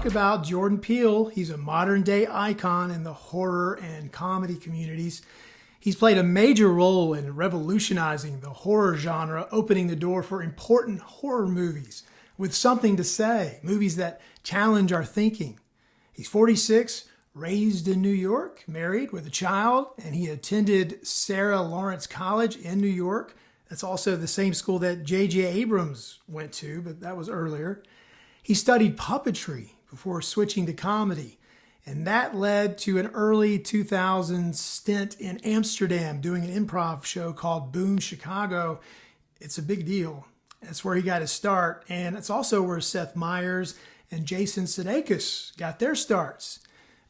talk about Jordan Peele. He's a modern day icon in the horror and comedy communities. He's played a major role in revolutionizing the horror genre, opening the door for important horror movies with something to say, movies that challenge our thinking. He's 46, raised in New York, married with a child, and he attended Sarah Lawrence College in New York. That's also the same school that J.J. Abrams went to, but that was earlier. He studied puppetry before switching to comedy, and that led to an early 2000s stint in Amsterdam doing an improv show called Boom Chicago. It's a big deal. That's where he got his start, and it's also where Seth Meyers and Jason Sudeikis got their starts.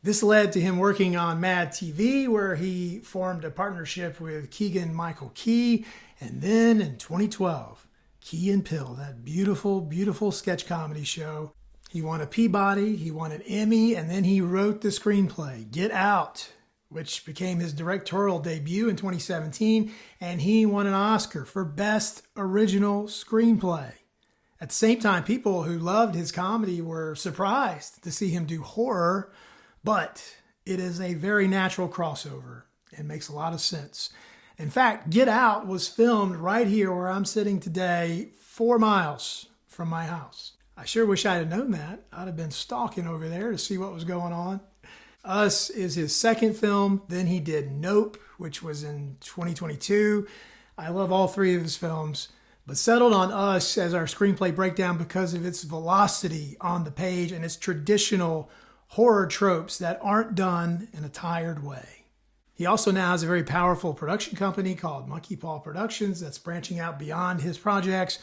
This led to him working on Mad TV, where he formed a partnership with Keegan-Michael Key, and then in 2012, Key and Peele, that beautiful, beautiful sketch comedy show. He won a Peabody, he won an Emmy, and then he wrote the screenplay, Get Out, which became his directorial debut in 2017, and he won an Oscar for Best Original Screenplay. At the same time, people who loved his comedy were surprised to see him do horror, but it is a very natural crossover and makes a lot of sense. In fact, Get Out was filmed right here where I'm sitting today, 4 miles from my house. I sure wish I'd have known that. I'd have been stalking over there to see what was going on. Us is his second film. Then he did Nope, which was in 2022. I love all three of his films, but settled on Us as our screenplay breakdown because of its velocity on the page and its traditional horror tropes that aren't done in a tired way. He also now has a very powerful production company called Monkeypaw Productions that's branching out beyond his projects.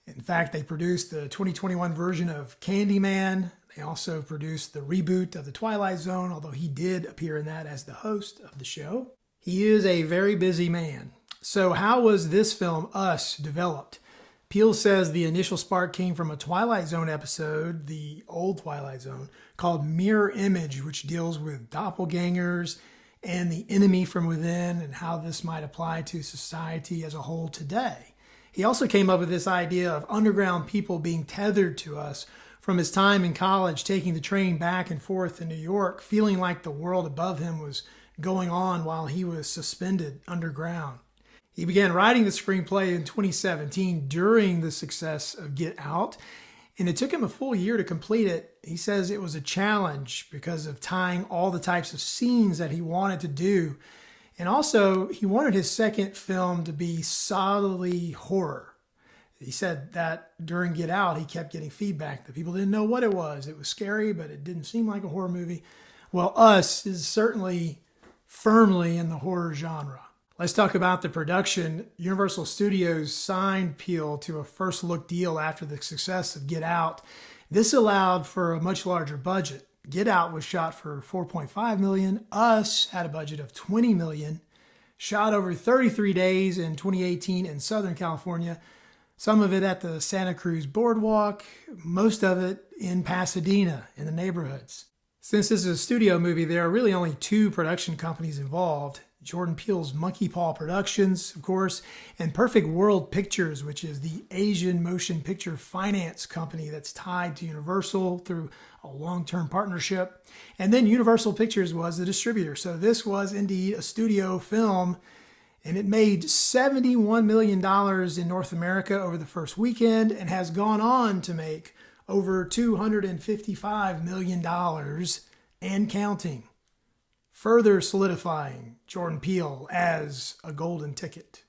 In fact, they produced the 2021 version of Candyman. They also produced the reboot of the Twilight Zone, although he did appear in that as the host of the show. He is a very busy man. So how was this film, Us, developed? Peele says the initial spark came from a Twilight Zone episode, the old Twilight Zone, called Mirror Image, which deals with doppelgangers and the enemy from within and how this might apply to society as a whole today. He also came up with this idea of underground people being tethered to us from his time in college, taking the train back and forth to New York, feeling like the world above him was going on while he was suspended underground. He began writing the screenplay in 2017 during the success of Get Out, and it took him a full year to complete it. He says it was a challenge because of tying all the types of scenes that he wanted to do. And also, he wanted his second film to be solidly horror. He said that during Get Out, he kept getting feedback that people didn't know what it was. It was scary, but it didn't seem like a horror movie. Well, Us is certainly firmly in the horror genre. Let's talk about the production. Universal Studios signed Peele to a first look deal after the success of Get Out. This allowed for a much larger budget. Get Out was shot for $4.5 million. Us had a budget of $20 million. Shot over 33 days in 2018 in Southern California. Some of it at the Santa Cruz boardwalk, most of it in Pasadena in the neighborhoods. Since this is a studio movie, there are really only 2 production companies involved. Jordan Peele's Monkeypaw Productions, of course, and Perfect World Pictures, which is the Asian motion picture finance company that's tied to Universal through a long-term partnership. And then Universal Pictures was the distributor. So this was indeed a studio film, and it made $71 million in North America over the first weekend and has gone on to make over $255 million and counting, further solidifying Jordan Peele as a golden ticket.